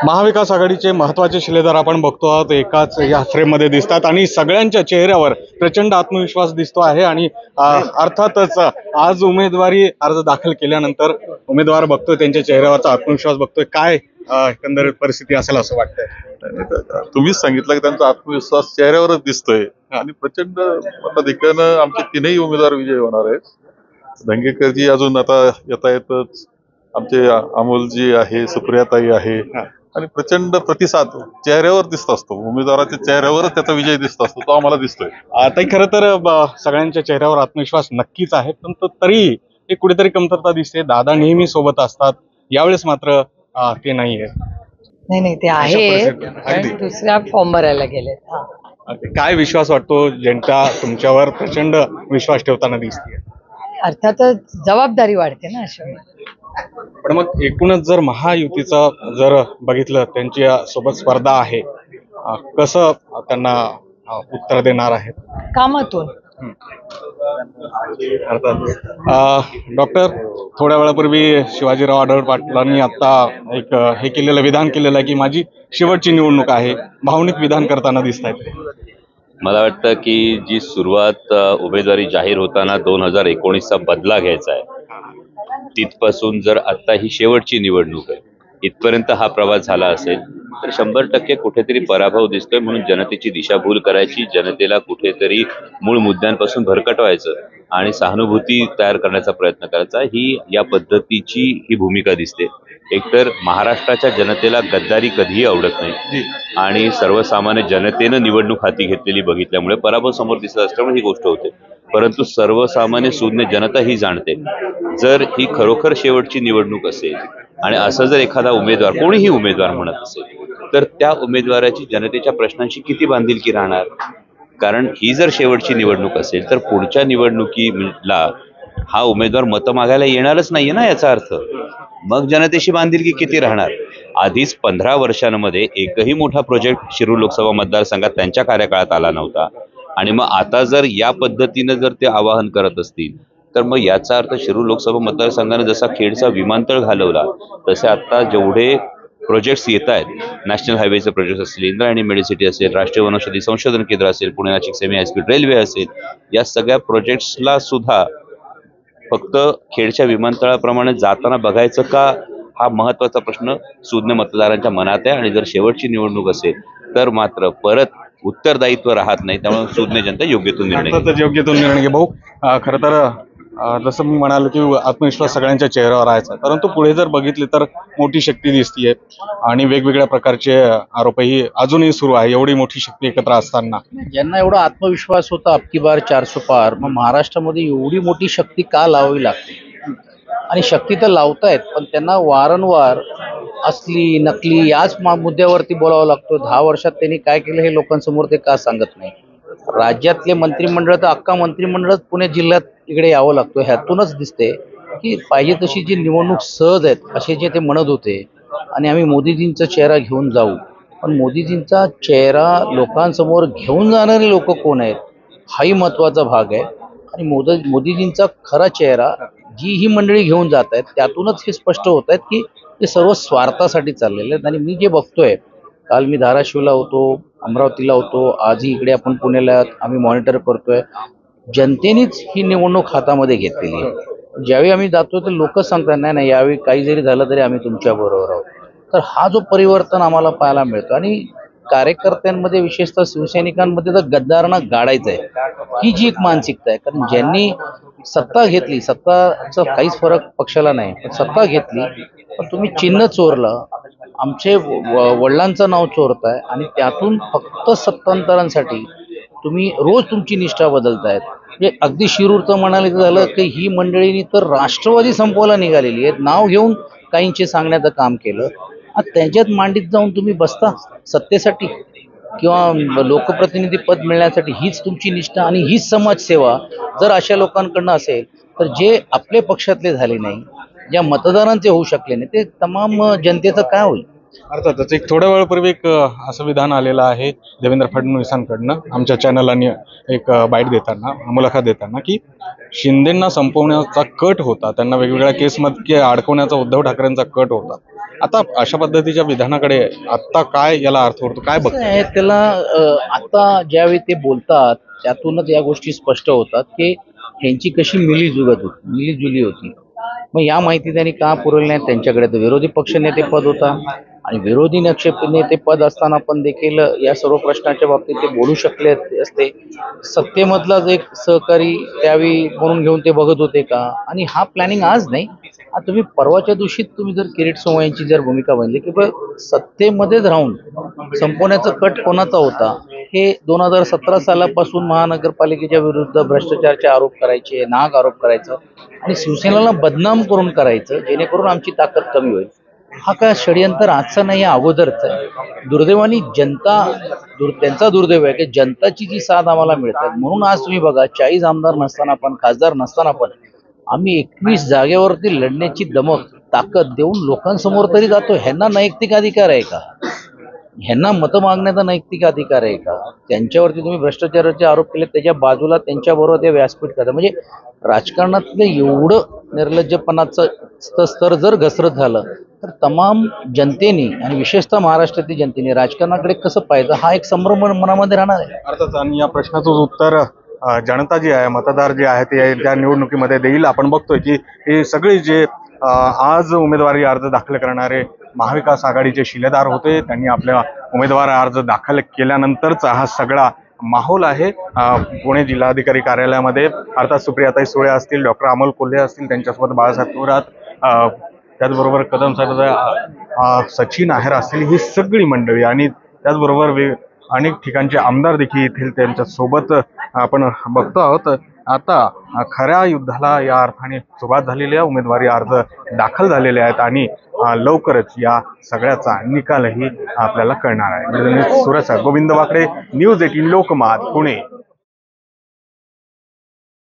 महाविकास आघाडीचे महत्त्वाचे शिलेदार आपण बघतो आहोत, एकाच या फ्रेममध्ये दिसतात आणि सगळ्यांच्या चेहऱ्यावर प्रचंड आत्मविश्वास दिसतो आहे। आणि अर्थातच आज उमेदवारी अर्ज दाखल केल्यानंतर उमेदवार बघतोय, त्यांच्या चेहऱ्यावरचा आत्मविश्वास बघतोय। काय एकंदरीत परिस्थिती असेल असं वाटतंय? तुम्हीच सांगितलं की त्यांचा आत्मविश्वास चेहऱ्यावरच दिसतोय आणि प्रचंड मताधिक्यानं आमचे तीनही उमेदवार विजयी होणार आहेत। धंगेकरजी अजून आता येता येतच, आमचे अमोलजी आहे, सुप्रियाताई आहे आणि प्रचंड प्रतिसाद चेहऱ्यावर दिसत असतो। उमेदवाराच्या चेहऱ्यावरच त्याचा विजय दिसत असतो, तो आम्हाला दिसतोय। ताई, खरं तर सगळ्यांच्या चेहऱ्यावर आत्मविश्वास नक्कीच आहे, पण तरी एक कुठेतरी कमतरता दिसते। दादा नेहमी सोबत असतात, यावेळेस मात्र ते नाहीये। नाही ते आहे, दुसऱ्या फॉर्म भरायला गेले। काय विश्वास वाटतो जनता तुमच्यावर प्रचंड विश्वास ठेवताना दिसते? अर्थातच जबाबदारी वाढते ना अशा वेळी। पण मग एकूणच जर महायुतीचा जर बघितलं, त्यांच्या सोबत स्पर्धा आहे, कसं त्यांना उत्तर देणार आहेत? कामातून। डॉक्टर, थोड्या वेळापूर्वी शिवाजीराव आढळराव पाटलांनी आता एक हे केलेलं विधान केलेलं आहे की माझी शेवटची निवडणूक आहे, भावनिक विधान करताना दिसत आहेत। मला वाटतं की जी सुरुवात उमेदवारी जाहीर होताना 2019चा बदला घ्यायचा आहे, तिथपासून जर आता ही शेवटची निवडणूक आहे, इथपर्यंत हा प्रवास झाला असेल तर 100% कुठेतरी पराभव दिसतोय। म्हणून जनतेची दिशाभूल करायची, जनतेला कुठेतरी मूळ मुद्द्यांपासून भरकटवायचं आणि सहानुभूती तयार करण्याचा प्रयत्न करायचा, ही या पद्धतीची ही भूमिका दिसते। एकतर महाराष्ट्राच्या जनतेला गद्दारी कधीही आवडत नाही आणि सर्वसामान्य जनतेनं निवडणूक हाती घेतलेली बघितल्यामुळे पराभव समोर दिसत असल्यामुळे ही गोष्ट होते। परंतु सर्वसामान्य शून्य जनता ही जाणते, जर ही खरोखर शेवटची निवडणूक असेल आणि असं जर एखादा उमेदवार, कोणीही उमेदवार म्हणत असेल, तर त्या उमेदवाराची जनतेच्या प्रश्नांशी किती बांधिलकी राहणार? कारण ही जर शेवटची निवडणूक असेल तर पुढच्या निवडणुकीला हा उमेदवार मतं मागायला येणारच नाहीये ना, याचा अर्थ मग जनतेशी बांधिलकी किती राहणार? आधीच 15 वर्षांमध्ये एकही मोठा प्रोजेक्ट शिरूर लोकसभा मतदारसंघात त्यांच्या कार्यकाळात आला नव्हता आणि मग आता जर या पद्धतीनं जर ते आवाहन करत असतील तर मग याचा अर्थ शिरूर लोकसभा मतदारसंघाने जसा खेडचा विमानतळ घालवला तसे आता जेवढे प्रोजेक्ट्स येत आहेत, नॅशनल हायवेचे प्रोजेक्ट असतील, इंद्रायणी मेडिसिटी असेल, राष्ट्रीय वनौषधी संशोधन केंद्र असेल, Pune Nashik semi high speed railway असेल, या सगळ्या प्रोजेक्ट्सला सुद्धा फक्त खेडच्या विमानतळाप्रमाणे जाताना बघायचं का, हा महत्वाचा प्रश्न सुज्ञ मतदारांच्या मनात आहे। आणि जर शेवटची निवडणूक असेल तर मात्र परत उत्तरदायित्व राहत नाही, त्यामुळे सुज्ञ जनता योग्यतून निर्णय घे। भाऊ, खरं तर जसं मी म्हणालो की आत्मविश्वास सगळ्यांच्या चेहऱ्यावर आहे, परंतु पुढे जर बघितले तर मोठी शक्ती दिसतीये आणि वेगवेगळ्या प्रकारचे आरोपही अजूनही सुरू आहे। एवढी मोठी शक्ती एकत्र असताना ज्यांना एवढा आत्मविश्वास होता अबकी बार 400 पार, मग महाराष्ट्रामध्ये एवढी मोठी शक्ती का लावावी लागते? आणि शक्ती तर लावतायत, पण त्यांना वारंवार असली नकली याच मुद्द्यावरती बोलावं लागतं। 10 वर्षात त्यांनी काय केलं हे लोकांसमोर ते का सांगत नाही? राज्यातले मंत्रिमंडळ तर अख्खा मंत्रिमंडळच पुणे जिल्ह्यात इकडे यावं लागतं। ह्यातूनच दिसते की पाहिजे तशी जी निवडणूक सहज आहेत असे जे ते म्हणत होते आणि आम्ही मोदीजींचा चेहरा घेऊन जाऊ, पण मोदीजींचा चेहरा लोकांसमोर घेऊन जाणारे लोक कोण आहेत हाही महत्वाचा भाग आहे। आणि मोदीजींचा खरा चेहरा जी ही मंडळी घेऊन जात आहेत त्यातूनच हे स्पष्ट होत आहेत की ते सर्व स्वार्थासाठी चाललेले आहेत। आणि मी जे बघतोय, काल मी धाराशिवला होतो, अमरावतीला होतो, आजही इकडे आपण पुण्याला आम्ही मॉनिटर करतोय, जनतेनेच ही निवडणूक हातामध्ये घेतलेली आहे। ज्यावेळी आम्ही जातो तर लोक सांगतात नाही नाही यावेळी काही जरी झालं तरी आम्ही तुमच्या बरोबर आहोत। तर हा जो परिवर्तन आम्हाला पाहायला मिळतो आणि कार्यकर्त्यांमध्ये विशेषतः शिवसैनिकांमध्ये तर गद्दारांना गाडायचं आहे ही जी एक मानसिकता आहे। कारण ज्यांनी सत्ता घेतली, सत्ताचा काहीच फरक पक्षाला नाही, पण सत्ता घेतली पण तुम्ही चिन्ह चोरलं, आमचे वडिलांचं नाव चोरताय आणि त्यातून फक्त सत्तांतरांसाठी तुम्ही रोज तुमची निष्ठा बदलतायत। म्हणजे अगदी शिरूरचं म्हणायचं झालं की ही मंडळींनी तर राष्ट्रवादी संपवायला निघालेली आहेत, नाव घेऊन काहींचे सांगण्याचं काम केलं। त्याच्यात मांडीत जाऊन तुम्ही बसता सत्तेसाठी किंवा लोकप्रतिनिधी पद मिळण्यासाठी, हीच तुमची निष्ठा आणि हीच समाजसेवा जर अशा लोकांकडनं असेल तर जे आपले पक्षातले झाले नाही, ज्या मतदारांचे होऊ शकले नाही, ते तमाम जनतेचं काय होईल? अर्थातच एक थोड्या वेळापूर्वी एक असं विधान आलेलं आहे देवेंद्र फडणवीसांकडनं आमच्या चॅनलला एक बाईट देताना, मुलाखत देताना, की शिंदेंना संपवण्याचा कट होता, त्यांना वेगवेगळ्या केसमध्ये अडकवण्याचा उद्धव ठाकरेंचा कट होता. आता अशा पद्धतीच्या विधानाकडे आता काय याला अर्थ होतो, काय कसं बघताय? आहे त्याला आता ज्यावेळी ते बोलतात त्यातूनच या गोष्टी स्पष्ट होतात की ह्यांची कशी मिलीजुली होती. मग या माहिती त्यांनी का पुरवली नाही त्यांच्याकडे? तर विरोधी पक्षनेते पद होता आणि विरोधी नेते पद असताना पण देखील या सर्व प्रश्नाच्या बाबतीत ते बोलू शकले असते. सत्तेमधलाच एक सहकारी त्यावेळी म्हणून घेऊन ते बघत होते का? आणि हा प्लॅनिंग आज नाही, तुम्ही परवाच्या दिवशी तुम्ही जर किरीट सोमय्यांची जर भूमिका बनली की सत्तेमध्येच राहून संपवण्याचा कट कोणाचा होता, हे 2017 सालापासून महानगरपालिकेच्या विरुद्ध भ्रष्टाचाराचे आरोप करायचे, नाहक आरोप करायचं आणि शिवसेनेला बदनाम करून करायचं जेणेकरून आमची ताकद कमी होईल. हा काय षडयंत्र आजचा नाही, अगोदरच आहे. दुर्दैवानी त्यांचा दुर्दैव आहे की जनताची जी साथ आम्हाला मिळतात म्हणून आज तुम्ही बघा 40 आमदार नसताना पण, खासदार नसताना पण आम्ही 21 जागेवरती लढण्याची दमक ताकद देऊन लोकांसमोर तरी जातो. ह्यांना नैतिक अधिकार आहे का? ह्यांना मतं मागण्याचा नैतिक अधिकार आहे का? त्यांच्यावरती तुम्ही भ्रष्टाचाराचे आरोप केले, त्याच्या बाजूला त्यांच्याबरोबर ते व्यासपीठ करता. म्हणजे राजकारणातलं एवढं निर्लज्जपणाचं स्तर जर घसरत झालं तर तमाम जनतेने आणि विशेषतः महाराष्ट्रातील जनतेने राजकारणाकडे कसं पाहिजे हा एक संभ्रम मनामध्ये राहणार आहे. अर्थात आणि या प्रश्नाचं उत्तर जनता जी आहे, मतदार जे आहे ते त्या निवडणुकीमध्ये देईल. आपण बघतोय की हे सगळे जे आज उमेदवारी अर्ज दाखल करणारे महाविकास आघाडीचे शिलेदार होते, त्यांनी आपल्या उमेदवार अर्ज दाखल केल्यानंतरचा हा सगळा माहोल आहे पुणे जिल्हाधिकारी कार्यालयामध्ये. अर्थात सुप्रियाताई सुळे असतील, डॉक्टर अमोल कोल्हे असतील, त्यांच्यासोबत बाळासाहेब थोरात, त्याचबरोबर कदम साहेब, सचिन आहेर असतील, ही सगळी मंडळी आणि त्याचबरोबर अनेक ठिकाणचे आमदार देखील येथील त्यांच्या सोबत आपण बघतो आहोत. आता खऱ्या युद्धाला या अर्थाने सुरुवात झालेली आहे. उमेदवारी अर्ज दाखल झालेले आहेत आणि लवकरच या सगळ्याचा निकालही आपल्याला कळणार आहे. सुरत, गोविंद वाकडे, न्यूज 18 लोकमत, पुणे.